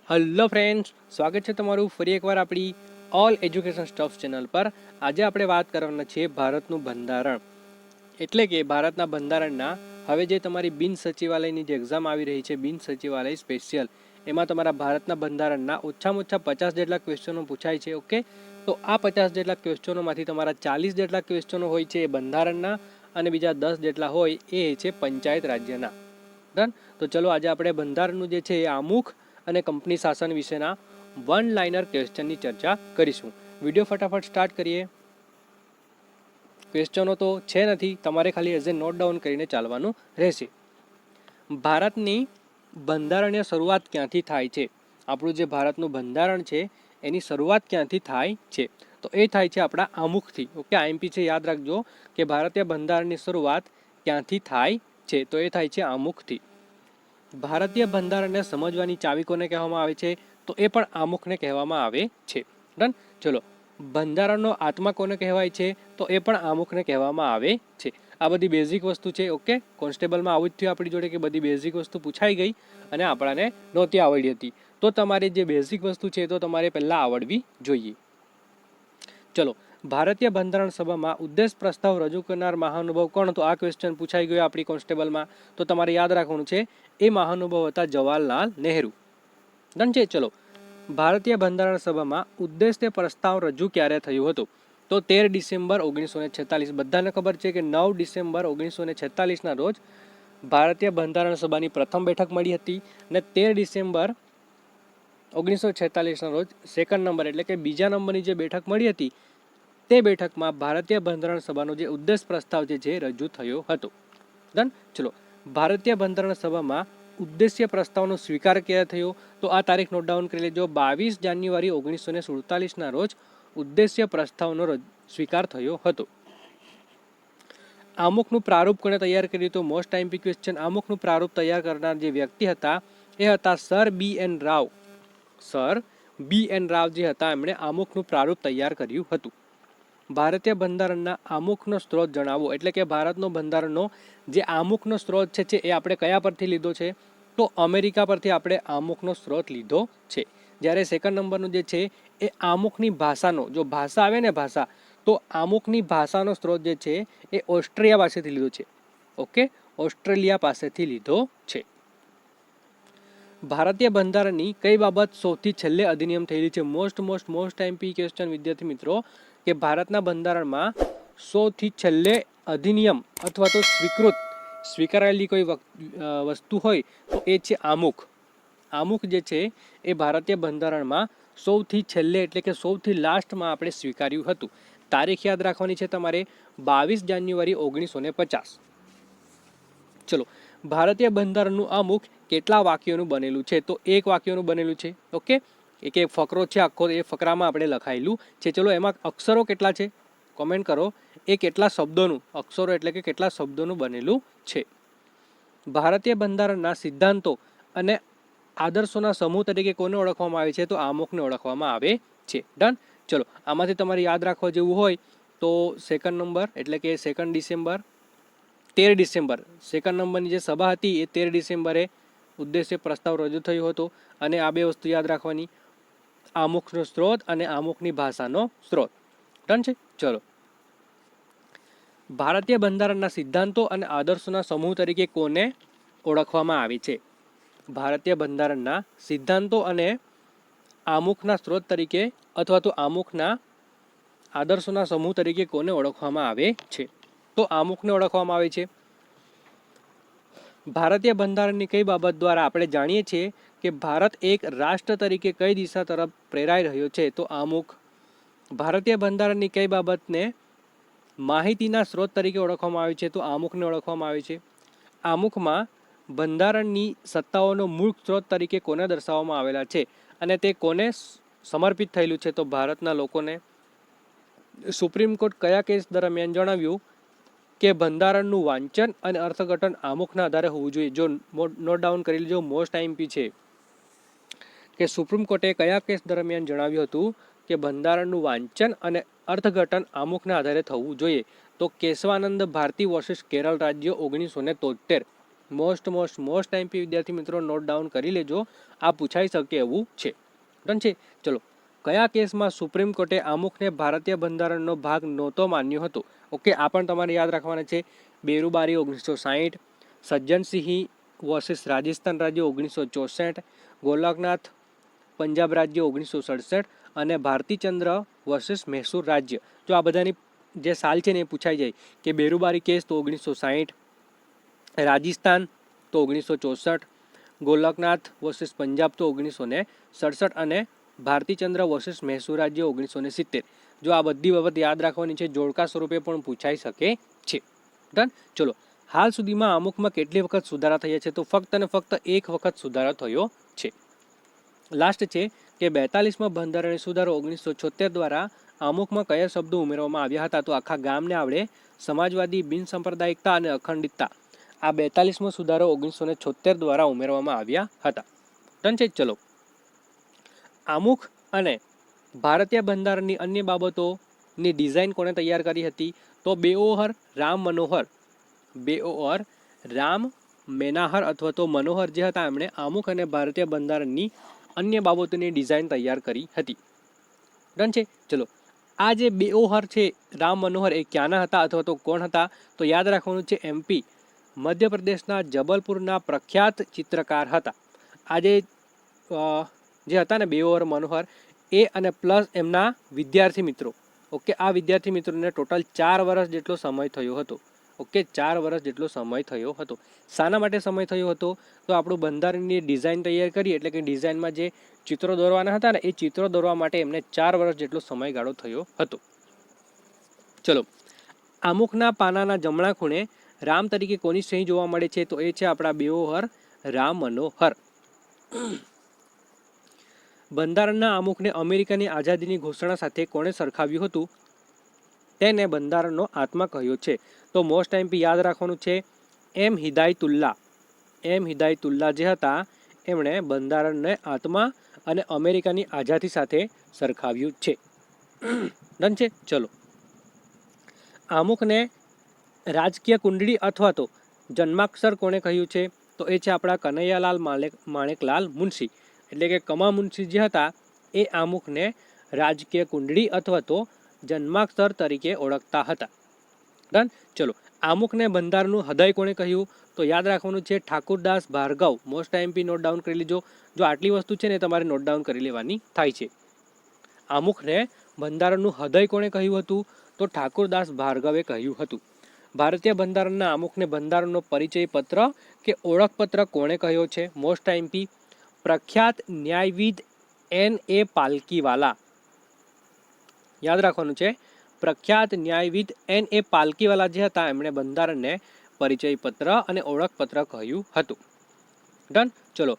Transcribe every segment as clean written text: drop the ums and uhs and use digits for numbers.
Hello friends, સ્વાગત છે તમારું ફરી એકવાર આપણી ઓલ એજ્યુકેશન સ્ટફ ચેનલ પર। આજે આપણે વાત કરવાના છીએ ભારતનું બંધારણ, એટલે કે ભારતના બંધારણના હવે જે તમારી બિન સચિવાલયની જે એક્ઝામ આવી રહી છે, બિન સચિવાલય સ્પેશિયલ, એમાં તમારા ભારતના બંધારણના ઓછામાં ઓછા 50 જેટલા ક્વેશ્ચનો પૂછાય છે। ઓકે, તો આ 50 જેટલા ક્વેશ્ચનોમાંથી તમારા 40 જેટલા ક્વેશ્ચનો હોય છે એ બંધારણના અને બીજા 10 જેટલા હોય એ છે પંચાયત રાજ્યના। ડન। તો ચલો આજે આપણે બંધારણનું જે છે એ આમુખ અને કંપની શાસન વિશેના વન લાઇનર ક્વેશ્ચનની ચર્ચા કરીશું। વિડીયો ફટાફટ સ્ટાર્ટ કરીએ। ક્વેશ્ચનો તો છે નથી, તમારે ખાલી એઝ એ નોટ ડાઉન કરીને ચાલવાનું રહેશે। ભારતની બંધારણીય શરૂઆત ક્યાંથી થાય છે? આપણું જે ભારતનું બંધારણ છે એની શરૂઆત ક્યાંથી થાય છે? તો એ થાય છે આપણા આમુખથી। ઓકે, આઈએમપી છે, યાદ રાખજો કે ભારતીય બંધારણની શરૂઆત ક્યાંથી થાય છે? તો એ થાય છે આમુખથી। ભારતીય બંધારણને સમજવાની ચાવી કોને કહેવામાં આવે છે? તો એ પણ આમુખને કહેવામાં આવે છે। ડન। ચલો, બંધારણનો આત્મા કોને કહેવાય છે? તો એ પણ આમુખને કહેવામાં આવે છે। આ બધી બેઝિક વસ્તુ છે। ઓકે, કોન્સ્ટેબલમાં આવું જ થયું આપણી જોડે કે બધી બેઝિક વસ્તુ પૂછાઈ ગઈ અને આપણાને નહોતી આવડી હતી, તો તમારે જે બેઝિક વસ્તુ છે તો તમારે પહેલાં આવડવી જોઈએ। ચલો, ભારતીય બંધારણ સભામાં ઉદ્દેશ પ્રસ્તાવ રજૂ કરનાર મહાનુભાવ કોણ? તો આ ક્વેશ્ચન પૂછાઈ ગયો આપણી કોન્સ્ટેબલમાં, તો તમારે યાદ રાખવાનું છે એ મહાનુભાવ હતા જવાહરલાલ નહેરુ। ડન છે। ચલો, ભારતીય બંધારણ સભામાં ઉદ્દેશ્ય પ્રસ્તાવ રજૂ ક્યારે થયું હતું? તો 13 ડિસેમ્બર 1946। બધાને ખબર છે કે 9 ડિસેમ્બર 1946ના રોજ ભારતીય બંધારણ સભાની પ્રથમ બેઠક મળી હતી અને 13 ડિસેમ્બર 1946ના રોજ સેકન્ડ નંબર એટલે કે બીજા નંબરની જે બેઠક મળી હતી તે બેઠકમાં ભારતીય બંધારણ સભાનો જે ઉદ્દેશ પ્રસ્તાવ જે રજૂ થયો હતો। ડન। ચલો, ભારતીય બંધારણ સભામાં ઉદ્દેશ્ય પ્રસ્તાવનો સ્વીકાર ક્યારે થયો? તો આ તારીખ નોટ ડાઉન કરી લેજો। 22 જાન્યુઆરી 1947ના રોજ ઉદ્દેશ્ય પ્રસ્તાવનો સ્વીકાર થયો હતો। આમુખનું પ્રારૂપ કોણે તૈયાર કર્યું? તો મોસ્ટ આઈએમપી ક્વેશ્ચન। આમુખનું પ્રારૂપ તૈયાર કરનાર જે વ્યક્તિ હતા એ હતા સર બી.એન. રાવ। સર બી.એન. રાવ જે હતા એમણે આમુખનું પ્રારૂપ તૈયાર કર્યું હતું। ભારતીય બંધારણના આમુખનો સ્ત્રોત જણાવો, એટલે કે ભારતનો બંધારણનો જે આમુખનો સ્ત્રોત છે એ આપણે કયા પરથી લીધો છે? તો અમેરિકા પરથી આપણે આમુખનો સ્ત્રોત લીધો છે। જ્યારે સેકન્ડ નંબરનું જે છે એ આમુખની ભાષાનો, જો ભાષા આવે ને ભાષા, તો આમુખની ભાષાનો સ્ત્રોત જે છે એ ઓસ્ટ્રેલિયા પાસેથી લીધો છે। ઓકે, ઓસ્ટ્રેલિયા પાસેથી લીધો છે। ભારતીય બંધારણની કઈ બાબત સૌથી છેલ્લે અધિનિયમ થયેલી છે? મોસ્ટ આઈએમપી ક્વેશ્ચન વિદ્યાર્થી મિત્રો, કે ભારતના બંધારણમાં સૌથી છેલ્લે અધિનિયમ અથવા તો સ્વીકારાયેલી કોઈ વસ્તુ હોય તો એ છે આમુખ। આમુખ જે છે એ ભારતીય બંધારણમાં સૌથી છેલ્લે એટલે કે સૌથી લાસ્ટમાં આપણે સ્વીકાર્યું હતું। તારીખ યાદ રાખવાની છે તમારે, 22 જાન્યુઆરી 1950। ચલો, ભારતીય બંધારણનું આમુખ કેટલા વાક્યોનું બનેલું છે? તો એક વાક્યનું બનેલું છે। ઓકે, એક ફકરો છે આખો, એ ફકરામાં આપણે લખાયેલું છે। ચલો, એમાં અક્ષરો કેટલા છે કોમેન્ટ કરો। એ કેટલા શબ્દોનું, અક્ષરો એટલે કે કેટલા શબ્દોનું બનેલું છે? ભારતીય બંધારણના સિદ્ધાંતો અને આદર્શોના સમૂહ તરીકે કોને ઓળખવામાં આવે છે? તો આમુખને ઓળખવામાં આવે છે। ડન। ચલો, આમાંથી તમારે યાદ રાખવા જેવું હોય તો સેકન્ડ નંબર એટલે કે 13 ડિસેમ્બર સેકન્ડ નંબરની જે સભા હતી એ 13 ડિસેમ્બરે ઉદ્દેશ્ય પ્રસ્તાવ રજૂ થયો હતો। અને આ બે વસ્તુ યાદ રાખવાની, આમુખનો સ્ત્રોત અને આમુખની ભાષાનો સ્ત્રોત। ડન છે। ચલો, ભારતીય બંધારણના સિદ્ધાંતો અને આદર્શોના સમૂહ તરીકે કોને ઓળખવામાં આવે છે? ભારતીય બંધારણના સિદ્ધાંતો અને આમુખના સ્ત્રોત તરીકે અથવા તો આમુખના આદર્શોના સમૂહ તરીકે કોને ઓળખવામાં આવે છે? તો આમુખને ઓળખવામાં આવે છે। ભારતીય બંધારણની કઈ બાબત દ્વારા આપણે જાણીએ છીએ કે ભારત એક રાષ્ટ્ર તરીકે કઈ દિશા તરફ પ્રેરાઈ રહ્યો છે? તો આમુખ। ભારતીય બંધારણની કઈ બાબતને માહિતીના સ્ત્રોત તરીકે ઓળખવામાં આવે છે? તો આમુખને ઓળખવામાં આવે છે। આમુખમાં બંધારણની સત્તાઓનો મૂળ સ્ત્રોત તરીકે કોને દર્શાવવામાં આવેલા છે અને તે કોને સમર્પિત થયેલું છે? તો ભારતના લોકોને। સુપ્રીમ કોર્ટ કયા કેસ દરમિયાન જણાવ્યું કે બંધારણનું વાંચન અને અર્થઘટન આમુખના આધારે હોવું જોઈએ? જો નોટ ડાઉન કરી લેજો, મોસ્ટ આઈએમપી છે કે સુપ્રીમ કોર્ટે કયા કેસ દરમિયાન જણાવ્યું હતું કે બંધારણનું વાંચન અને અર્થઘટન આમુખના આધારે થવું જોઈએ? તો કેશવાનંદ ભારતી વર્સિસ કેરળ રાજ્ય 1973। મોસ્ટ ટાઈમપી વિદ્યાર્થી મિત્રો નોટ ડાઉન કરી લેજો, આ પૂછાઈ શકે એવું છે. ડન છે. ચલો, કયા કેસમાં સુપ્રીમ કોર્ટે આમુખને ભારતીય બંધારણનો ભાગ નહોતો માન્યો હતો? ઓકે, આ પણ તમારે યાદ રાખવાના છે. બેરુબારી 1960, સજ્જનસિંહ વર્સિસ રાજસ્થાન રાજ્ય 1964, ગોલકનાથ પંજાબ રાજ્ય 1967 અને ભારતીચંદ્ર વર્સિસ મૈસૂર રાજ્ય. જો આ બધાની જે સાલ છે ને એ પૂછાઈ જાય કે બેરુબારી કેસ તો 1960, રાજસ્થાન તો 1964, ગોલકનાથ વર્સિસ પંજાબ તો 1967 અને ભારતીચંદ્ર વર્સિસ મૈસૂર રાજ્ય 1970. જો આ બધી બાબત યાદ રાખવાની છે, જોડકા સ્વરૂપે પણ પૂછાઈ શકે છે. ડન. ચલો, હાલ સુધીમાં આમુખમાં કેટલી વખત સુધારા થયા છે? તો ફક્ત અને ફક્ત એક વખત સુધારો થયો છે. લાસ્ટ છે કે 42માં બંધારણીય સુધારો 1976 દ્વારા આમુખમાં કયા શબ્દો ઉમેરવામાં આવ્યા હતા? તો આખા ગામને આવડે, સમાજવાદી, બિનસાંપ્રદાયિકતા અને અખંડિતતા. આ 42મો સુધારો 1976 દ્વારા ઉમેરવામાં આવ્યા હતા. ડન છે. ચલો, આમુખ અને ભારતીય બંધારણની અન્ય બાબતોની ડિઝાઇન કોણે તૈયાર કરી હતી? તો બેઓહર રામ મેનાહર અથવા તો મનોહર જે હતા એમણે આમુખ અને ભારતીય બંધારણની અન્ય બાબતોની ડિઝાઇન તૈયાર કરી હતી. ડન છે. ચલો, આ જે બેઓહર છે, રામ મનોહર, એ ક્યાંના હતા અથવા તો કોણ હતા? તો યાદ રાખવાનું છે MP મધ્યપ્રદેશના જબલપુરના પ્રખ્યાત ચિત્રકાર હતા. આ જે હતા ને બેઓહર મનોહર, એ અને પ્લસ એમના વિદ્યાર્થી મિત્રો. ઓકે, આ વિદ્યાર્થી મિત્રોને ટોટલ 4 વર્ષ જેટલો સમય થયો હતો. ઓકે, 4 વર્ષ જેટલો સમય થયો હતો. શાના માટે સમય થયો હતો? તો આપણું બંધારણની ડિઝાઇન તૈયાર કરી, એટલે કે ડિઝાઇનમાં જે ચિત્રો દોરવાના હતા ને એ ચિત્રો દોરવા માટે એમને 4 વર્ષ જેટલો સમયગાળો થયો હતો. ચલો, આમુખના પાનાના જમણા ખૂણે રામ તરીકે કોની સહી જોવા મળે છે? તો એ છે આપણા બેઓહર રામ મનોહર. બંધારણના આમુખને અમેરિકાની આઝાદીની ઘોષણા સાથે કોણે સરખાવ્યું હતું? તેને બંધારણનો આત્મા કહ્યો છે. તો મોસ્ટ ટાઈમ યાદ રાખવાનું છે હિદાયતુલ્લા જે હતા એમણે બંધારણને આત્મા અને અમેરિકાની આઝાદી સાથે સરખાવ્યું છે. ડન છે. ચલો, આમુખને રાજકીય કુંડળી અથવા તો જન્માક્ષર કોણે કહ્યું છે? તો એ છે આપણા કનૈયાલાલ માણેકલાલ મુનશી. એટલે કે કમા મુનશી જે હતા એ આમુખને રાજકીય કુંડળી અથવા તો જન્માક્ષર તરીકે ઓળખતા હતા. ડન. ચલો, આમુખને બંધારણનું હૃદય કોણે કહ્યું? તો યાદ રાખવાનું છે Thakurdas Bhargava. Most time note down કરી લેજો. જો આટલી વસ્તુ છે ને તમારે નોટ ડાઉન કરી લેવાની થાય છે. આમુખને બંધારણનું હૃદય કોણે કહ્યું હતું? તો ઠાકુરદાસ ભાર્ગવે કહ્યું હતું. ભારતીય બંધારણના આમુખને બંધારણનો પરિચય પત્ર કે ઓળખપત્ર કોણે કહ્યો છે? મોસ્ટ ટાઈમ પ્રખ્યાત ન્યાયવિદ N.A. પાલકીવાલા. યાદ રાખવાનું છે, પ્રખ્યાત ન્યાયવિદ N.A. પાલકીવાલા જે હતા એમણે બંધારણને પરિચય પત્ર અને ઓળખપત્ર કહ્યું હતું. ડન. ચલો,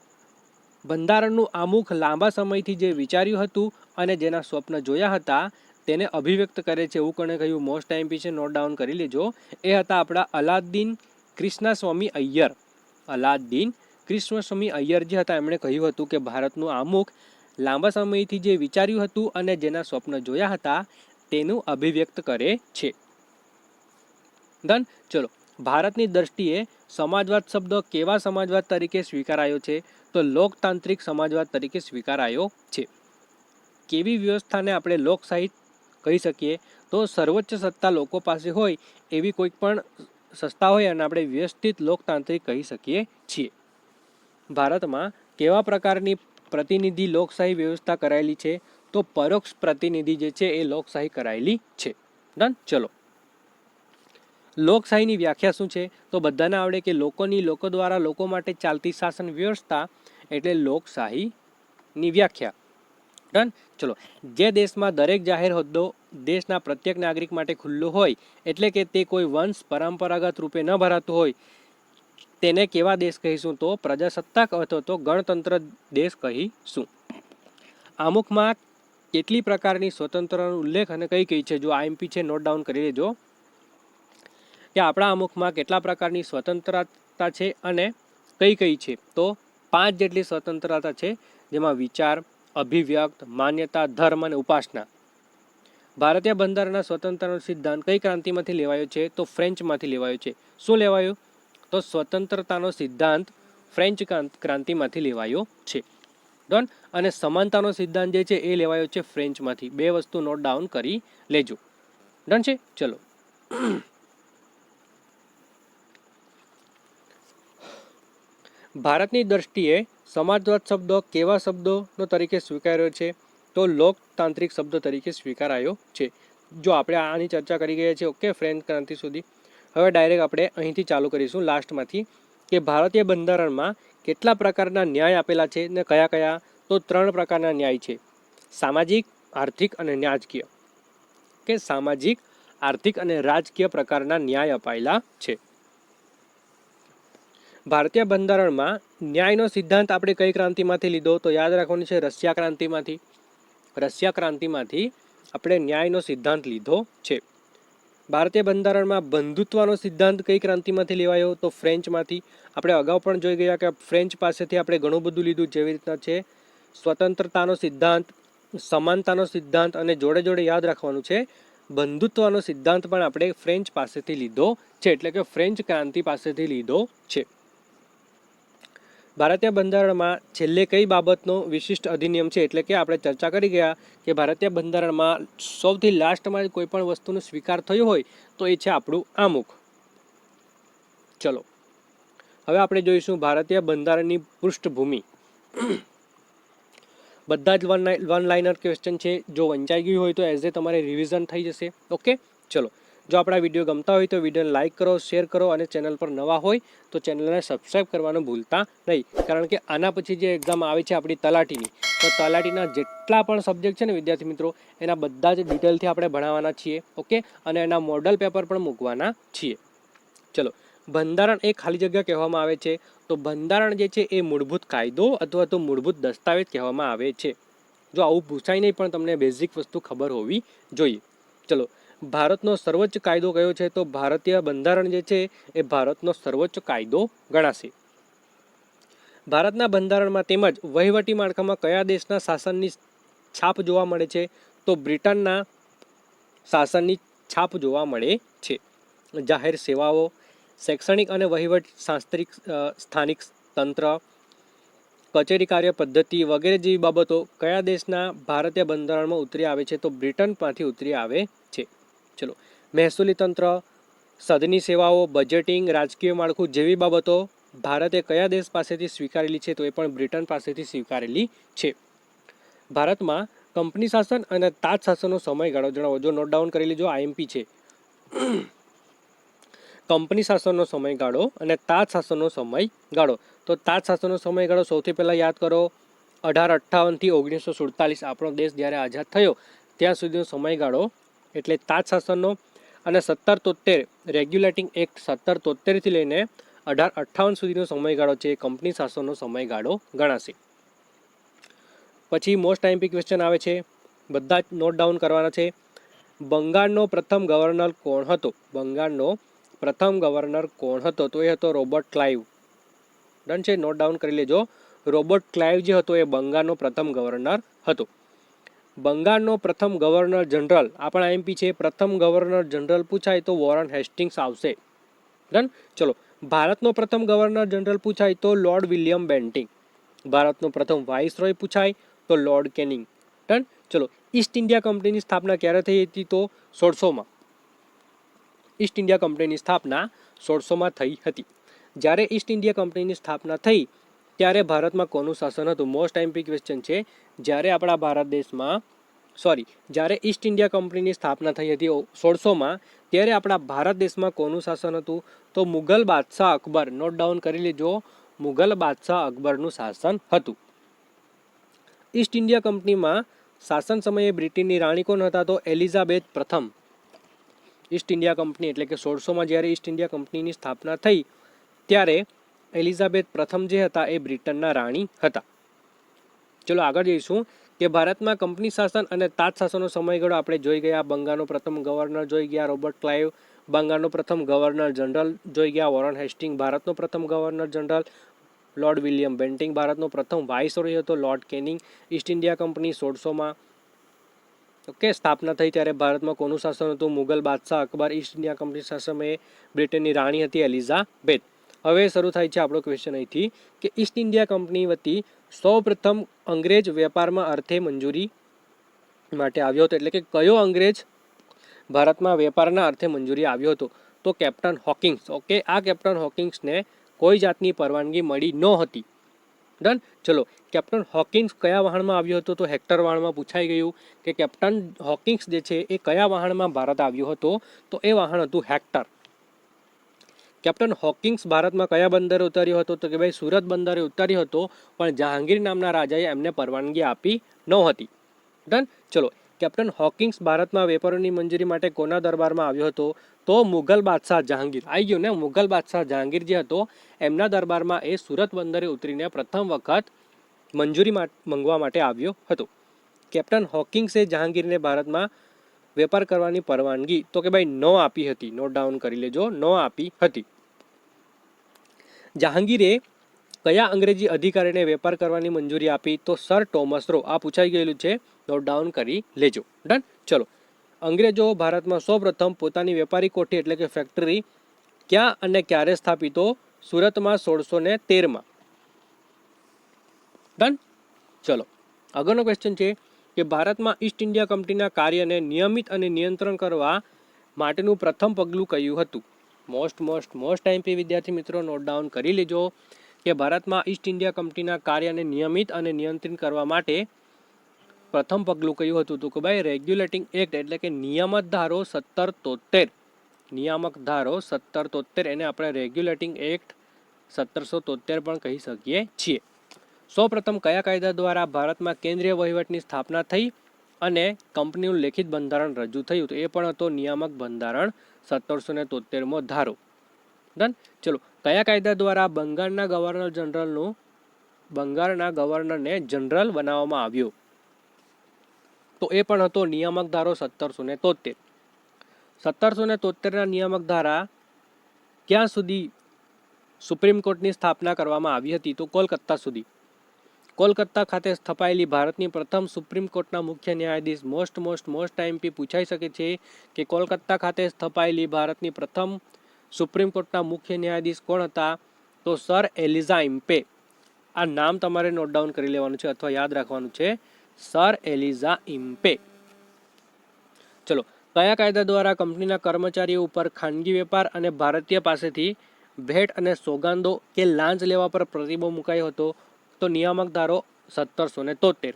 બંધારણનું આમુખ લાંબા સમયથી જે વિચાર્યું હતું અને જેના સ્વપ્ન જોયા હતા તેને અભિવ્યક્ત કરે છે એવું કોણે કહ્યું? મોસ્ટ ટાઈમ છે, નોટ ડાઉન કરી લેજો. એ હતા આપણા અલાઉદ્દીન કૃષ્ણસ્વામી અય્યર. અલાઉદ્દીન કૃષ્ણસ્વામી અય્યર જે હતા એમણે કહ્યું હતું કે ભારતનું આમુખ લાંબા સમયથી જે વિચાર્યું હતું અને જેના સ્વપ્ન જોયા હતા તેનું અભિવ્યક્ત કરે છે. ડન. ચલો, ભારતની દ્રષ્ટિએ સમાજવાદ શબ્દ કેવા સમાજવાદ તરીકે સ્વીકારાયો છે? તો લોકતાંત્રિક સમાજવાદ તરીકે સ્વીકારાયો છે. કેવી વ્યવસ્થાને આપણે લોકશાહી કહી શકીએ? તો સર્વોચ્ચ સત્તા લોકો પાસે હોય એવી કોઈક પણ સંસ્થા હોય અને આપણે વ્યવસ્થિત લોકતાંત્રિક કહી શકીએ છીએ. ભારતમાં કેવા પ્રકારની પ્રતિનિધિ લોકશાહી વ્યવસ્થા કરાયેલી છે? તો પરોક્ષ પ્રતિનિધિ જે છે એ લોકશાહી કરાયેલી છે. ડન. ચલો, લોકશાહીની વ્યાખ્યા શું છે? તો બધાને આવડે કે લોકો દ્વારા લોકો માટે ચાલતી શાસન વ્યવસ્થા એટલે લોકશાહીની વ્યાખ્યા. ડન. ચલો, જે દેશમાં દરેક જાહેર હોદ્દો દેશના પ્રત્યેક નાગરિક માટે ખુલ્લો હોય, એટલે કે તે કોઈ વંશ પરંપરાગત રૂપે ન ભરાતો હોય, તેને કેવા દેશ કહીશું? તો પ્રજાસત્તાક અથવા તો ગણતંત્ર દેશ કહીશું. આમુખમાં કેટલી પ્રકારની સ્વતંત્રતાનો ઉલ્લેખ અને કઈ કઈ છે? જો IMP છે, નોટ ડાઉન કરી લેજો કે આપણા આમુખમાં કેટલા પ્રકારની સ્વતંત્રતા છે અને કઈ કઈ છે? તો 5 જેટલી સ્વતંત્રતા છે, જેમાં વિચાર, અભિવ્યક્ત, માન્યતા, ધર્મ અને ઉપાસના. ભારતીય બંધારણના સ્વતંત્રતાનો સિદ્ધાંત કઈ ક્રાંતિમાંથી લેવાયો છે? તો ફ્રેન્ચમાંથી લેવાયો છે. શું લેવાયું? તો સ્વતંત્રતાનો સિદ્ધાંત ફ્રેન્ચ ક્રાંતિમાંથી લેવાયો છે. ડન. અને સમાનતાનો સિદ્ધાંત જે છે એ લેવાયો છે ફ્રેન્ચમાંથી. બે વસ્તુ નોટ ડાઉન કરી લેજો. ડન છે. ચલો, ભારતની દ્રષ્ટિએ સમાજવાદ શબ્દ કેવા શબ્દોનો તરીકે સ્વીકાર્યો છે? તો લોકતાંત્રિક શબ્દ તરીકે સ્વીકારાયો છે. જો આપણે આની ચર્ચા કરી ગયા છીએ, ઓકે, ફ્રેન્ચ ક્રાંતિ સુધી. હવે ડાયરેક્ટ આપણે અહીંથી ચાલુ કરીશું લાસ્ટમાંથી, કે ભારતીય બંધારણમાં કેટલા પ્રકારના ન્યાય આપેલા છે ને કયા કયા? તો 3 પ્રકારના ન્યાય છે: સામાજિક, આર્થિક અને રાજકીય. કે સામાજિક, આર્થિક અને રાજકીય પ્રકારના ન્યાય અપાયેલા છે. ભારતીય બંધારણમાં ન્યાયનો સિદ્ધાંત આપણે કઈ ક્રાંતિમાંથી લીધો? તો યાદ રાખવાનું છે રશિયા ક્રાંતિમાંથી. રશિયા ક્રાંતિમાંથી આપણે ન્યાયનો સિદ્ધાંત લીધો છે. ભારતીય બંધારણમાં બંધુત્વનો સિદ્ધાંત કઈ ક્રાંતિમાંથી લેવાયો? તો ફ્રેન્ચમાંથી. આપણે અગાઉ પણ જોઈ ગયા કે ફ્રેન્ચ પાસેથી આપણે ઘણું બધું લીધું, જેવી રીતના છે સ્વતંત્રતાનો સિદ્ધાંત, સમાનતાનો સિદ્ધાંત, અને જોડે જોડે યાદ રાખવાનું છે બંધુત્વનો સિદ્ધાંત પણ આપણે ફ્રેન્ચ પાસેથી લીધો છે, એટલે કે ફ્રેન્ચ ક્રાંતિ પાસેથી લીધો છે. ભારતીય બંધારણમાં છેલ્લે કઈ બાબતનો વિશિષ્ટ અધિનિયમ છે? એટલે કે આપણે ચર્ચા કરી ગયા કે ભારતીય બંધારણમાં સૌથી લાસ્ટમાં કોઈ પણ વસ્તુનો સ્વીકાર થયો હોય તો એ છે આપણું આમુખ. ચલો, હવે આપણે જોઈશું ભારતીય બંધારણની પૃષ્ઠભૂમિ. બધા જ વન લાઇનર ક્વેશ્ચન છે. જો વંચાઈ ગયું હોય તો એઝ એ તમારે રિવિઝન થઈ જશે. ઓકે, ચલો. જો આપણા વિડીયો ગમતા હોય તો વિડીયોને લાઇક કરો, શેર કરો, અને ચેનલ પર નવા હોય તો ચેનલને સબસ્ક્રાઈબ કરવાનું ભૂલતા નહીં. કારણ કે આના પછી જે એક્ઝામ આવે છે આપણી તલાટીની, તો તલાટીના જેટલા પણ સબ્જેક્ટ છે ને વિદ્યાર્થી મિત્રો, એના બધા જ ડિટેલથી આપણે ભણાવવાના છીએ. ઓકે, અને એના મોડલ પેપર પણ મૂકવાના છીએ. ચલો, બંધારણ એ ખાલી જગ્યા કહેવામાં આવે છે. તો બંધારણ જે છે એ મૂળભૂત કાયદો અથવા તો મૂળભૂત દસ્તાવેજ કહેવામાં આવે છે. જો આવું પૂછાય નહીં પણ તમને બેઝિક વસ્તુ ખબર હોવી જોઈએ. ચલો, ભારતનો સર્વોચ્ચ કાયદો કયો છે? તો ભારતીય બંધારણ જે છે એ ભારતનો સર્વોચ્ચ કાયદો ગણાશે. ભારતના બંધારણમાં તેમજ વહીવટી માળખામાં કયા દેશના શાસનની છાપ જોવા મળે છે? તો બ્રિટનના શાસનની છાપ જોવા મળે છે. જાહેર સેવાઓ, શૈક્ષણિક અને વહીવટ શાસ્ત્રિક, સ્થાનિક તંત્ર, કચેરી કાર્ય પદ્ધતિ વગેરે જેવી બાબતો કયા દેશના ભારતીય બંધારણમાં ઉતરી આવે છે? તો બ્રિટનમાંથી ઉતરી આવે છે. ચલો, મહેસૂલી તંત્ર, સદની સેવાઓ, બજેટિંગ, રાજકીય માળખું જેવી બાબતો ભારતે કયા દેશ પાસેથી સ્વીકારેલી છે? તો એ પણ બ્રિટન પાસેથી સ્વીકારેલી છે. ભારતમાં કંપની શાસન અને તાજ શાસનનો સમયગાળો જણાવો. જો નોટ ડાઉન કરી લેજો, આઈએમપી છે. કંપની શાસનનો સમયગાળો અને તાજ શાસનનો સમયગાળો. તો તાજ શાસનનો સમયગાળો સૌથી પહેલાં યાદ કરો, 1858 થી 1947 આપણો દેશ જ્યારે આઝાદ થયો ત્યાં સુધીનો સમયગાળો એટલે તાજ શાસનનો. અને 1773 રેગ્યુલેટિંગ એક્ટ 1773 થી લઈને 1858 સુધીનો સમયગાળો છે એ કંપની શાસનનો સમયગાળો ગણાશે. પછી મોસ્ટ આઈએમપી ક્વેશ્ચન આવે છે, બધા જ નોટ ડાઉન કરવાના છે. બંગાળનો પ્રથમ ગવર્નર કોણ હતો? બંગાળનો પ્રથમ ગવર્નર કોણ હતો? તો એ હતો રોબર્ટ ક્લાઇવ. ડન છે, નોટ ડાઉન કરી લેજો. રોબર્ટ ક્લાઇવ જે હતો એ બંગાળનો પ્રથમ ગવર્નર હતો. બંગાળનો પ્રથમ ગવર્નર જનરલ આપણા આઈએમપી છે. પ્રથમ ગવર્નર જનરલ પૂછાય તો વોરન હેસ્ટિંગ્સ આવશે. ડન. ચલો, ભારતનો પ્રથમ ગવર્નર જનરલ પૂછાય તો લોર્ડ વિલિયમ બેન્ટિંગ. ભારતનો પ્રથમ વાઇસરોય પૂછાય તો લોર્ડ કેનિંગ. ડન. ચલો, ઈસ્ટ ઇન્ડિયા કંપનીની સ્થાપના ક્યારે થઈ હતી? તો 1600માં. ઈસ્ટ ઇન્ડિયા કંપનીની સ્થાપના 1600માં થઈ હતી. જ્યારે ઈસ્ટ ઇન્ડિયા કંપનીની સ્થાપના થઈ ત્યારે ભારતમાં કોનું શાસન હતું? મોસ્ટ આઈએમપી ક્વેશ્ચન છે. જ્યારે આપણા ભારત દેશમાં જ્યારે ઈસ્ટ ઇન્ડિયા કંપનીની સ્થાપના થઈ હતી 1600માં, ત્યારે આપણા ભારત દેશમાં કોનું શાસન હતું? તો મુગલ બાદશાહ અકબર. નોટ ડાઉન કરી લેજો, મુગલ બાદશાહ અકબરનું શાસન હતું. ઈસ્ટ ઇન્ડિયા કંપનીમાં શાસન સમયે બ્રિટનની રાણી કોણ હતા? તો એલિઝાબેથ પ્રથમ. ઈસ્ટ ઇન્ડિયા કંપની એટલે કે 1600માં જ્યારે ઈસ્ટ ઇન્ડિયા કંપનીની સ્થાપના થઈ ત્યારે એલિઝાબેથ પ્રથમ જે હતા એ બ્રિટનના રાણી હતા. ચલો, આગળ જઈશું કે ભારતમાં કંપની શાસન અને તાજ શાસનનો સમયગાળો આપણે જોઈ ગયા. બંગાળનો પ્રથમ ગવર્નર જોઈ ગયા રોબર્ટ ક્લાઇવ. બંગાળનો પ્રથમ ગવર્નર જનરલ જોઈ ગયા વોરન હેસ્ટિંગ. ભારતનો પ્રથમ governor general lord William Bentinck. ભારતનો પ્રથમ વાઇસરોય હતો lord Canning. East India company 1600માં ઓકે સ્થાપના થઈ ત્યારે ભારતમાં કોનું શાસન હતું? મુગલ બાદશાહ અકબર. ઈસ્ટ ઇન્ડિયા કંપની શાસન સમયે બ્રિટનની રાણી હતી એલિઝાબેથ. હવે શરૂ થાય છે આપણો ક્વેશ્ચન અહીંથી કે ઈસ્ટ ઇન્ડિયા કંપની વતી સૌપ્રથમ અંગ્રેજ વેપારમાં અર્થે મંજૂરી માટે આવ્યો હતો, એટલે કે કયો અંગ્રેજ ભારતમાં વેપારના અર્થે મંજૂરી આવ્યો હતો? તો કેપ્ટન હોકિંગ્સ. ઓકે, આ કેપ્ટન હોકિંગ્સને કોઈ જાતની પરવાનગી મળી ન હતી. ડન. ચલો, કેપ્ટન હોકિંગ્સ કયા વહાણમાં આવ્યો હતો? તો હેક્ટર વહાણમાં પૂછાઈ ગયું કે કેપ્ટન હોકિંગ્સ જે છે એ કયા વહાણમાં ભારત આવ્યો હતો? તો એ વહાણ હતું હેક્ટર. કેપ્ટન હોકિંગ્સ ભારતમાં કયા બંદરે ઉતાર્યો હતો? તો કે ભાઈ સુરત બંદરે ઉતાર્યો હતો, પણ જહાંગીર નામના રાજાએ એમને પરવાનગી આપી ન હતી. ડન. ચલો, કેપ્ટન હોકિંગ્સ ભારતમાં વેપારોની મંજૂરી માટે કોના દરબારમાં આવ્યો હતો? તો મુઘલ બાદશાહ જહાંગીર. આવી ગયું ને, મુઘલ બાદશાહ જહાંગીર જે હતો એમના દરબારમાં એ સુરત બંદરે ઉતરીને પ્રથમ વખત મંજૂરી મંગવા માટે આવ્યો હતો. કેપ્ટન હોકિંગ્સે જહાંગીરને ભારતમાં વેપાર કરવાની પરવાનગી તો કે ભાઈ ન આપી હતી. નોટ ડાઉન કરી લેજો, ન આપી હતી. જહાંગીરે કયા અંગ્રેજી અધિકારીને વેપાર કરવાની મંજૂરી આપી? તો સર ટોમસ રો. આ પૂછાઈ ગયેલું છે, નોટ ડાઉન કરી લેજો. ડન. ચલો, અંગ્રેજો ભારતમાં સૌપ્રથમ પોતાની વેપારી કોઠી એટલે કે ફેક્ટરી ક્યાં અને ક્યારે સ્થાપિતો? સુરતમાં 1613માં. ડન. ચલો, આગળનો ક્વેશ્ચન છે કે ભારતમાં ઈસ્ટ ઇન્ડિયા કંપનીના કાર્યને નિયમિત અને નિયંત્રણ કરવા માટેનું પ્રથમ પગલું કયું હતું? મોસ્ટ ટાઈમપી વિદ્યાર્થી મિત્રો, નોટ ડાઉન કરી લેજો કે ભારતમાં ઈસ્ટ ઇન્ડિયા કંપનીના કાર્યને નિયમિત અને નિયંત્રિત કરવા માટે પ્રથમ પગલું કયું હતું? તો કે ભાઈ રેગ્યુલેટિંગ એક્ટ એટલે કે નિયામક ધારો 1773. નિયામક ધારો 1773, એને આપણે રેગ્યુલેટિંગ એક્ટ 1773 પણ કહી શકીએ છીએ. સૌપ્રથમ કયા કાયદા દ્વારા ભારતમાં કેન્દ્રીય વહીવટની સ્થાપના થઈ અને કંપનીનું લેખિત બંધારણ રજૂ થયું? તો એ પણ હતો નિયામક બંધારણ 1773મો ધારો. ડન. ચલો, કયા કાયદા દ્વારા બંગાળના ગવર્નરને જનરલ બનાવવામાં આવ્યો? તો એ પણ હતો નિયામક ધારો 1773. 1773ના નિયામક ધારા ક્યાં સુધી સુપ્રીમ કોર્ટની સ્થાપના કરવામાં આવી હતી? તો કોલકાતા સુધી. કોલકાતા ખાતે સ્થપાયેલી ભારતની પ્રથમ સુપ્રીમ કોર્ટના મુખ્ય ન્યાયાધીશ મોસ્ટ ટાઈમપી પૂછાઈ શકે છે કે કોલકાતા ખાતે સ્થપાયેલી ભારતની પ્રથમ સુપ્રીમ કોર્ટના મુખ્ય ન્યાયાધીશ કોણ હતા? તો સર એલિઝા ઇમ્પે. આ નામ તમારે નોટ ડાઉન કરી લેવાનું છે અથવા યાદ રાખવાનું છે, સર એલિઝા ઇમ્પે. ચલો, કયા કાયદા દ્વારા કંપનીના કર્મચારીઓ ઉપર ખાનગી વેપાર અને ભારતીય પાસેથી ભેટ અને સોગાંદો કે લાંચ લેવા પર પ્રતિબંધ મુકાયો હતો? તો નિયામક ધારો 1773.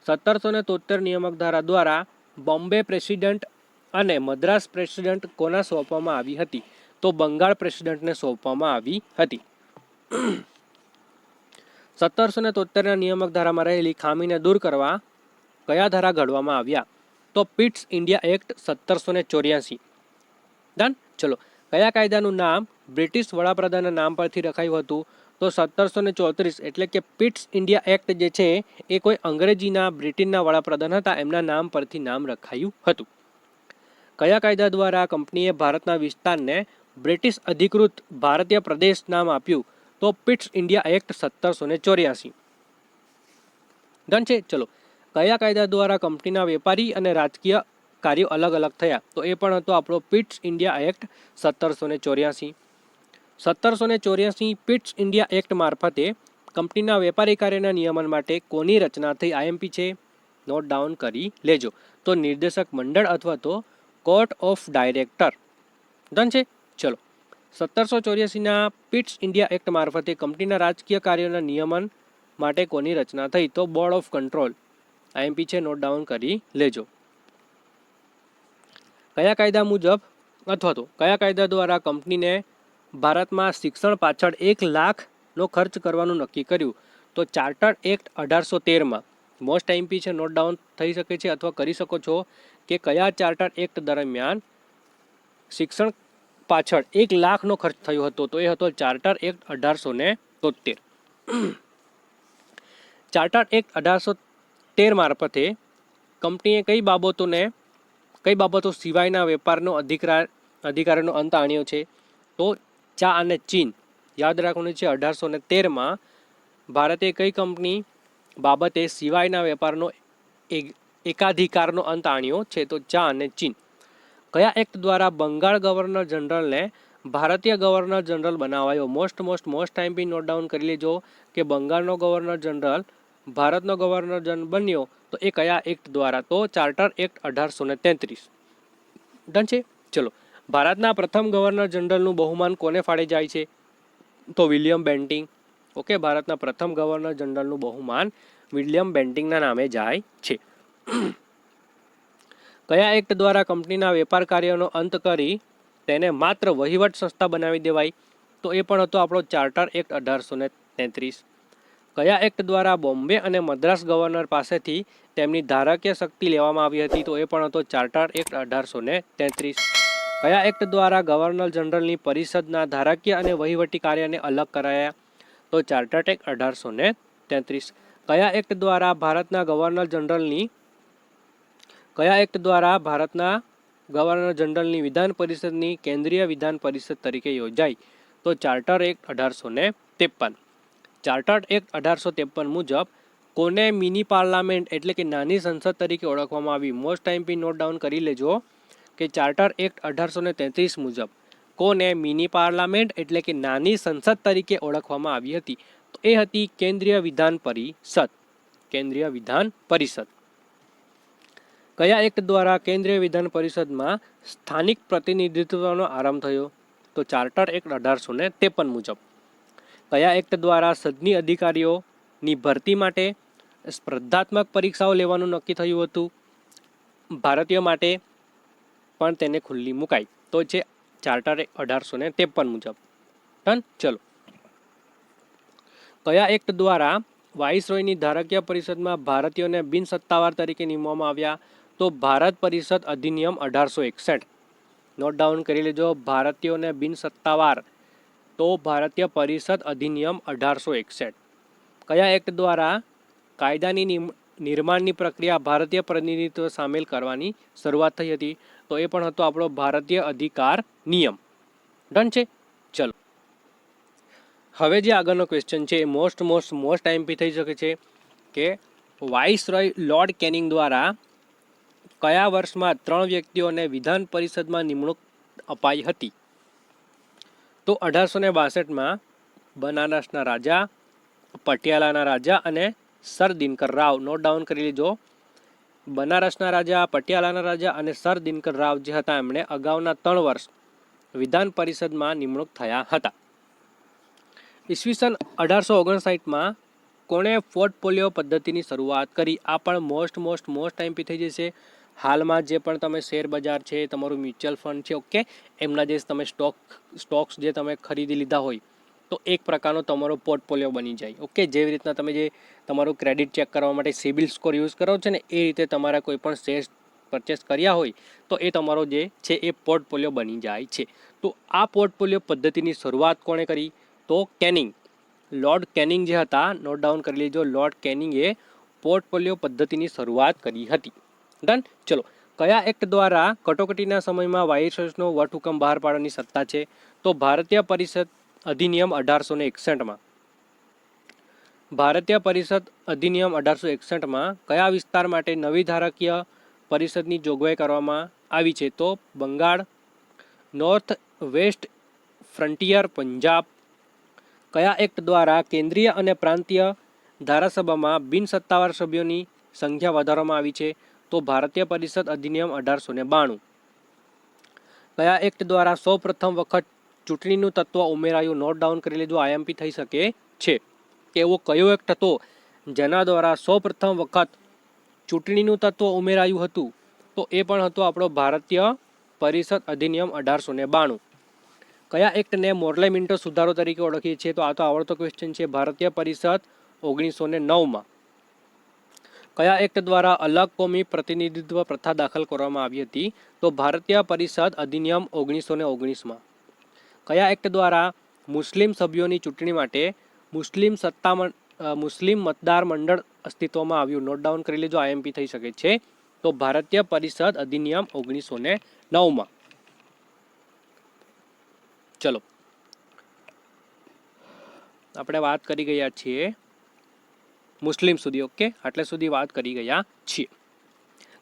1773 નિયામક ધારા દ્વારા બોમ્બે પ્રેસિડેન્ટ અને મદ્રાસ પ્રેસિડેન્ટ કોના સોંપવામાં આવી હતી? તો બંગાળ પ્રેસિડેન્ટને સોંપવામાં આવી હતી. 1773ના નિયામક ધારામાં રહેલી ખામીને દૂર કરવા કયા ધારા ઘડવામાં આવ્યા? તો પિટ્સ ઇન્ડિયા એક્ટ 1784. ડન. ચલો, કયા કાયદાનું નામ બ્રિટિશ વડાપ્રધાનના નામ પરથી રખાયું હતું? તો 1734 એટલે કે પિટ્સ ઇન્ડિયા એક્ટ જે છે એ કોઈ અંગ્રેજીના બ્રિટનના વડાપ્રધાન હતા એમના નામ પરથી નામ રખાયું હતું. કયા કાયદા દ્વારા કંપનીએ ભારતના વિસ્તારને બ્રિટિશ અધિકૃત ભારતીય પ્રદેશ નામ આપ્યું? તો પિટ્સ ઇન્ડિયા એક્ટ 1784. ડન છે. ચલો, કયા કાયદા દ્વારા કંપનીના વેપારી અને રાજકીય કાર્યો અલગ અલગ થયા? તો એ પણ હતો આપણો Pitt's India act 1784. 1784 Pitt's India act મારફતે કંપનીના વેપારી કાર્યના નિયમન માટે કોની રચના થઈ? આઈએમપી છે, નોટ ડાઉન કરી લેજો. તો નિર્દેશક મંડળ અથવા તો કોર્ટ ઓફ ડાયરેક્ટર. ડન છે. ચલો, 1784ના પિટ્સ ઇન્ડિયા એક્ટ મારફતે કંપનીના રાજકીય કાર્યોના નિયમન માટે કોની રચના થઈ? તો બોર્ડ ઓફ કંટ્રોલ. આઈએમપી છે, નોટ ડાઉન કરી લેજો. કયા કાયદા મુજબ અથવા તો કયા કાયદા દ્વારા કંપનીને ભારતમાં શિક્ષણ પાછળ 1 લાખનો ખર્ચ કરવાનું નક્કી કર્યું? તો ચાર્ટર્ડ એક્ટ 1813માં. મોસ્ટ આઈએમપી છે, નોટ ડાઉન થઈ શકે છે અથવા કરી શકો છો કે કયા ચાર્ટર્ડ એક્ટ દરમિયાન શિક્ષણ પાછળ 1 લાખનો ખર્ચ થયો હતો? તો એ હતો ચાર્ટર્ડ એક્ટ 1873. ચાર્ટર્ડ એક્ટ 1813 મારફતે કંપનીએ કઈ બાબતો સિવાયના વેપારનો અધિકારનો અંત આણ્યો છે? તો ચા અને ચીન. યાદ રાખવાનું છે, 1813માં ભારતે કઈ કંપની બાબતે સિવાયના વેપારનો એકાધિકારનો અંત આણ્યો છે? તો ચા અને ચીન. કયા એક્ટ દ્વારા બંગાળ ગવર્નર જનરલને ભારતીય ગવર્નર જનરલ બનાવાયો? Most time B not down કરી લેજો કે બંગાળનો ગવર્નર જનરલ ભારતનો ગવર્નર જનરલ બન્યો તો એ કયા એક્ટ દ્વારા? તો ચાર્ટર એક્ટ 1833. ડન છે. ચલો, ભારતના પ્રથમ ગવર્નર જનરલનું બહુમાન કોને ફાળે જાય છે? તો વિલિયમ બેન્ટિંગ. ઓકે, ભારતના પ્રથમ ગવર્નર જનરલનું બહુમાન વિલિયમ બેન્ટિંગના નામે જાય છે. કયા એક્ટ દ્વારા કંપનીના વેપાર કાર્યનો અંત કરી તેને માત્ર વહીવટ સંસ્થા બનાવી દેવાય? તો એ પણ હતો આપણો ચાર્ટર એક્ટ 1833. કયા એક્ટ દ્વારા બોમ્બે અને મદ્રાસ ગવર્નર પાસેથી તેમની ધારાકીય શક્તિ લેવામાં આવી હતી? તો એ પણ હતો ચાર્ટર એક્ટ 1833. કયા એક્ટ દ્વારા ગવર્નર જનરલની પરિષદના ધારાકીય અને વહીવટી કાર્યને અલગ કરાયા? તો ચાર્ટર એક્ટ 1833. કયા એક્ટ દ્વારા ભારતના ગવર્નર જનરલની વિધાન પરિષદની કેન્દ્રીય વિધાન પરિષદ તરીકે યોજાઈ? તો ચાર્ટર એક્ટ 1853. ચાર્ટર એક્ટ 1853 મુજબ કોને મિની પાર્લામેન્ટ એટલે કે નાની સંસદ તરીકે ઓળખવામાં આવી? Most time P not down કરી લેજો કે ચાર્ટર એક્ટ 1833 મુજબ કોને મિની પાર્લામેન્ટ એટલે કે નાની સંસદ તરીકે ઓળખવામાં આવી હતી? તો એ હતી કેન્દ્રીય વિધાન પરિષદ. કેન્દ્રીય વિધાન પરિષદ. કયા એક્ટ દ્વારા કેન્દ્રીય વિધાન પરિષદમાં સ્થાનિક પ્રતિનિધિત્વનો આરંભ થયો? તો ચાર્ટર એક્ટ 1853 મુજબ. કયા એક્ટ દ્વારા સદની અધિકારીઓની ભરતી માટે સ્પર્ધાત્મક પરીક્ષાઓ લેવાનું નક્કી થયું હતું? ભારતીય માટે પણ તેને ખુલ્લી મુકાઈ. તો છે ચાર્ટર એક્ટ 1853 મુજબ. ડન. ચલો, કયા એક્ટ દ્વારા વાઇસરોયની ધારાકીય પરિષદમાં ભારતીયોને બિનસત્તાવાર તરીકે નિમવામાં આવ્યા? તો ભારત પરિષદ અધિનિયમ 1861. નોટ ડાઉન કરી લેજો, ભારતીયોને બિનસત્તાવાર તો ભારતીય પરિષદ અધિનિયમ 1861. કયા એક્ટ દ્વારા કાયદાની નિર્માણની પ્રક્રિયા ભારતીય પ્રતિનિધિત્વ સામેલ કરવાની શરૂઆત થઈ હતી? તો એ પણ હતો આપણો ભારતીય અધિકાર નિયમ. ડન છે. ચલો, હવે જે આગળનો ક્વેશ્ચન છે એ મોસ્ટ ટાઈમથી થઈ શકે છે કે વાઇસરોય લોર્ડ કેનિંગ દ્વારા કયા વર્ષમાં 3 વ્યક્તિઓને વિધાન પરિષદમાં નિમણૂક અપાઈ હતી? તો 1862માં બનારસના રાજા, પટિયાલાના રાજા અને sir Dinkar Rao. Not down કરી લેજો. બનારસના રાજા, પટિયાલાના રાજા અને સર દિનકર રાવ જે હતા એમણે અગાઉના 3 વર્ષ વિધાન પરિષદમાં નિમણૂક થયા હતા. ઈસવીસન 1859માં કોણે પોર્ટફોલિયો પદ્ધતિની શરૂઆત કરી? આ પણ મોસ્ટ ટાઈમથી થઈ જશે. હાલમાં જે પણ તમે શેર બજાર છે, તમારું મ્યુચ્યુઅલ ફંડ છે, ઓકે, એમના જે તમે સ્ટોક્સ જે તમે ખરીદી લીધા હોય તો એક પ્રકારનો તમારો પોર્ટફોલિયો બની જાય. ઓકે, જેવી રીતના તમે જે તમારું ક્રેડિટ ચેક કરવા માટે સિબિલ સ્કોર યુઝ કરો છો ને એ રીતે તમારા કોઈ પણ શેર પરચેસ કર્યા હોય તો એ તમારો જે છે એ પોર્ટફોલિયો બની જાય છે. તો આ પોર્ટફોલિયો પદ્ધતિની શરૂઆત કોણે કરી? તો કેનિંગ, લોર્ડ કેનિંગ જે હતા. નોટ ડાઉન કરી લેજો, લોર્ડ કેનિંગે પોર્ટફોલિયો પદ્ધતિની શરૂઆત કરી હતી. ડન. ચલો, કયા એક્ટ દ્વારા કટોકટીના સમયમાં વાઇસરોયનો વટહુકમ બહાર પાડવાની સત્તા છે? તો ભારતીય પરિષદ અધિનિયમ 1861માં. ભારતીય પરિષદ અધિનિયમ 1861માં કયા વિસ્તાર માટે નવી ધારાકીય પરિષદની જોગવાઈ કરવામાં આવી છે? તો Bengal, north west frontier, Punjab. કયા એક્ટ દ્વારા કેન્દ્રીય અને પ્રાંતીય ધારાસભામાં બિનસત્તાવાર સભ્યોની સંખ્યા વધારવામાં આવી છે? તો ભારતીય પરિષદ અધિનિયમ 1892. કયા એક્ટ દ્વારા સૌપ્રથમ વખત ચૂંટણીનું તત્વ ઉમેરાયું? નોટ ડાઉન કરી લેજો, આઈએમપી થઈ શકે છે કે એવો કયો એક્ટ હતો જેના દ્વારા સૌપ્રથમ વખત ચૂંટણીનું તત્વ ઉમેરાયું હતું? તો એ પણ હતો આપણો ભારતીય પરિષદ અધિનિયમ 1892. કયા એક્ટને મોર્લે મિન્ટો સુધારો તરીકે ઓળખીએ છીએ? તો આ તો આવડતો ક્વેશ્ચન છે. ભારતીય પરિષદ 1909માં. કયા એક્ટ દ્વારા અલગ કોમી પ્રતિનિધિત્વ પ્રથા દાખલ કરવામાં આવી હતી? તો ભારતીય પરિષદ અધિનિયમ 1919માં. કયા એક્ટ દ્વારા મુસ્લિમ સભ્યોની ચૂંટણી માટે મુસ્લિમ મતદાર મંડળ અસ્તિત્વમાં આવ્યું? નોટ ડાઉન કરી લેજો, આઈએમપી થઈ શકે છે. તો ભારતીય પરિષદ અધિનિયમ 1909માં. ચલો, આપણે વાત કરી ગયા છીએ મુસ્લિમ સુધી. ઓકે, આટલે સુધી વાત કરી ગયા છીએ.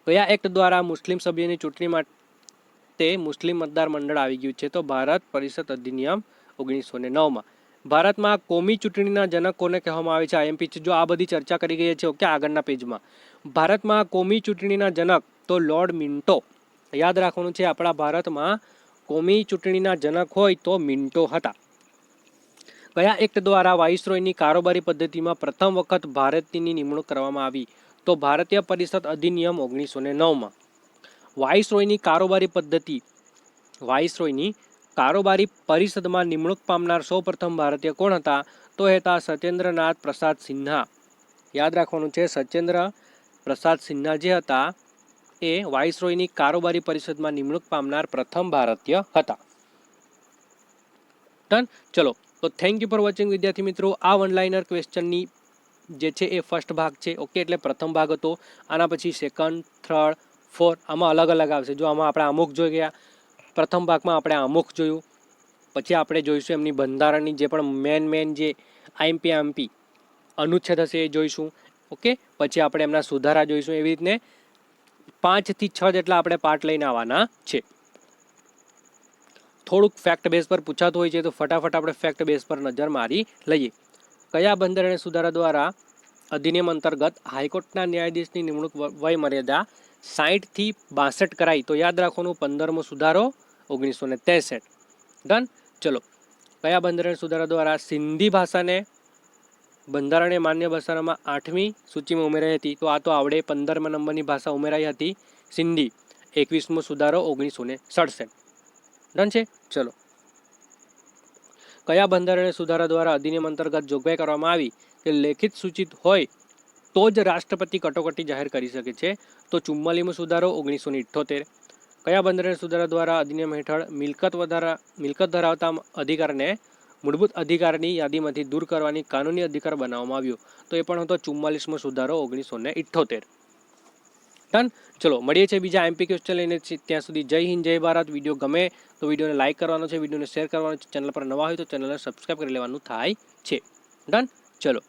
કયા એક્ટ દ્વારા મુસ્લિમ સભ્યોની ચૂંટણી માટે વખતે મુસ્લિમ મતદાર મંડળ આવી ગયું છે? તો ભારત પરિષદ અધિનિયમ 1909માં. ભારતમાં કોમી ચૂંટણીના જનક કોને કહેવામાં આવે છે? આઈએમપી છે. જો આ બધી ચર્ચા કરી ગઈ છે. ઓકે, આગળના પેજમાં ભારતમાં કોમી ચૂંટણીના જનક તો લોર્ડ મિન્ટો. યાદ રાખવાનું છે, આપણા ભારતમાં કોમી ચૂંટણીના જનક હોય તો મિન્ટો હતા. કયા એક્ટ દ્વારા વાઇસરોયની કારોબારી પદ્ધતિમાં પ્રથમ વખત ભારતીયની નિમણૂક કરવામાં આવી? તો ભારતીય પરિષદ અધિનિયમ 1909માં. વાઇસરોયની કારોબારી પદ્ધતિ, વાઇસરોયની કારોબારી પરિષદમાં નિમણૂક પામનાર સૌપ્રથમ ભારતીય કોણ હતા? તો હતા સત્યેન્દ્રનાથ પ્રસાદ સિન્હા. યાદ રાખવાનું છે, સત્યેન્દ્ર પ્રસાદ સિન્હા જે હતા એ વાઇસરોયની કારોબારી પરિષદમાં નિમણૂક પામનાર પ્રથમ ભારતીય હતા. ડન. ચલો, તો થેન્ક યુ ફોર વોચિંગ વિદ્યાર્થી મિત્રો. આ વન લાઇનર ક્વેશ્ચનની જે છે એ ફર્સ્ટ ભાગ છે. ઓકે, એટલે પ્રથમ ભાગ હતો. આના પછી સેકન્ડ, થર્ડ, ફોર્થ આમાં અલગ અલગ આવશે. જો આમાં આપણે આમુખ જોઈ ગયા, પ્રથમ ભાગમાં આપણે આમુખ જોયું, પછી આપણે જોઈશું એમની બંધારણની જે પણ મેન જે આઈએમપી અનુચ્છેદ હશે એ જોઈશું. ઓકે, પછી આપણે એમના સુધારા જોઈશું. એવી રીતને 5 થી 6 જેટલા આપણે પાર્ટ લઈને આવવાના છે. થોડુંક ફેક્ટ બેઝ પર પૂછાતું હોય છે તો ફટાફટ આપણે ફેક્ટ બેઝ પર નજર મારી લઈએ. કયા બંધારણીય સુધારા દ્વારા અધિનિયમ અંતર્ગત હાઈકોર્ટના ન્યાયાધીશની નિમણૂક વય મર્યાદા 60 થી 62 કરાઈ? તો યાદ રાખવાનું 15મો સુધારો 1963. ડન. ચલો, કયા બંધારણીય સુધારા દ્વારા સિંધી ભાષાને બંધારણીય માન્ય ભાષામાં 8મી સૂચિમાં ઉમેરાઈ હતી? તો આ તો આવડે. 15મા નંબરની ભાષા ઉમેરાઈ હતી સિંધી. 21મો સુધારો 1967. ડન છે. ચલો, કયા બંધારણીય સુધારા દ્વારા અધિનિયમ અંતર્ગત જોગવાઈ કરવામાં આવી કે લેખિત સૂચિત હોય તો જ રાષ્ટ્રપતિ કટોકટી જાહેર કરી શકે છે? તો 44મો સુધારો 1978. કયા બંધારણીય સુધારા દ્વારા અધિનિયમ હેઠળ મિલકત ધરાવતા અધિકારને મૂળભૂત અધિકારની યાદીમાંથી દૂર કરવાની કાનૂની અધિકાર બનાવવામાં આવ્યો? તો એ પણ હતો 44મો સુધારો 1978. ડન. ચલો, મળીએ છીએ બીજા એમપી ક્વેશ્ચન લઈને. ત્યાં સુધી જય હિન્દ, જય ભારત. વિડીયો ગમે તો વિડીયોને લાઇક કરવાનો છે, વિડીયોને શેર કરવાનો છે, ચેનલ પર નવા હોય તો ચેનલને સબસ્ક્રાઈબ કરી લેવાનું થાય છે. ડન. ચલો.